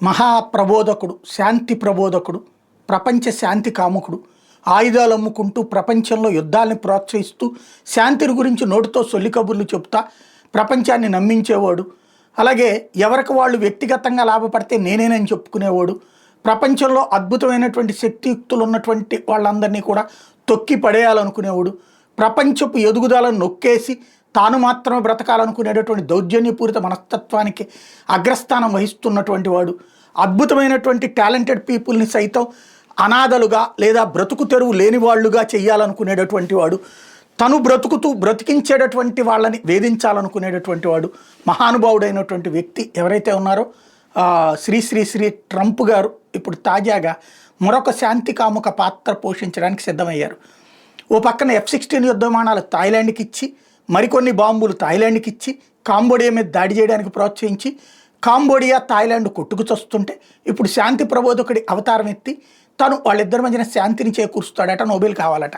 మహాప్రబోధకుడు, శాంతి ప్రబోధకుడు, ప్రపంచ శాంతి కాముకుడు, ఆయుధాలు అమ్ముకుంటూ ప్రపంచంలో యుద్ధాలని ప్రోత్సహిస్తూ శాంతిని గురించి నోటితో సొల్లి కబుర్లు చెప్తా ప్రపంచాన్ని నమ్మించేవాడు. అలాగే ఎవరికి వాళ్ళు వ్యక్తిగతంగా లాభపడితే నేనేనని చెప్పుకునేవాడు. ప్రపంచంలో అద్భుతమైనటువంటి శక్తియుక్తులు ఉన్నటువంటి వాళ్ళందరినీ కూడా తొక్కి పడేయాలనుకునేవాడు. ప్రపంచపు ఎదుగుదలను నొక్కేసి తాను మాత్రమే బ్రతకాలనుకునేటటువంటి దౌర్జన్యపూరిత మనస్తత్వానికి అగ్రస్థానం వహిస్తున్నటువంటి వాడు. అద్భుతమైనటువంటి టాలెంటెడ్ పీపుల్ని సైతం అనాథలుగా లేదా బ్రతుకు తెరువు లేని వాళ్ళుగా చేయాలనుకునేటటువంటి వాడు. తను బ్రతుకుతూ బ్రతికించేటటువంటి వాళ్ళని వేధించాలనుకునేటటువంటి వాడు. మహానుభావుడైనటువంటి వ్యక్తి ఎవరైతే ఉన్నారో శ్రీ ట్రంప్ గారు ఇప్పుడు తాజాగా మరొక శాంతి కాముక పాత్ర పోషించడానికి సిద్ధమయ్యారు. ఓ పక్కన F-16 యుద్ధ విమానాలు థాయిలాండ్కి ఇచ్చి, మరికొన్ని బాంబులు థాయిలాండ్కి ఇచ్చి, కాంబోడియా మీద దాడి చేయడానికి ప్రోత్సహించి, కాంబోడియా థాయిలాండ్ కొట్టుకు చస్తుంటే ఇప్పుడు శాంతి ప్రబోధకుడి అవతారం ఎత్తి తను వాళ్ళిద్దరి మధ్యన శాంతిని చేకూరుస్తాడట, నోబెల్ కావాలట.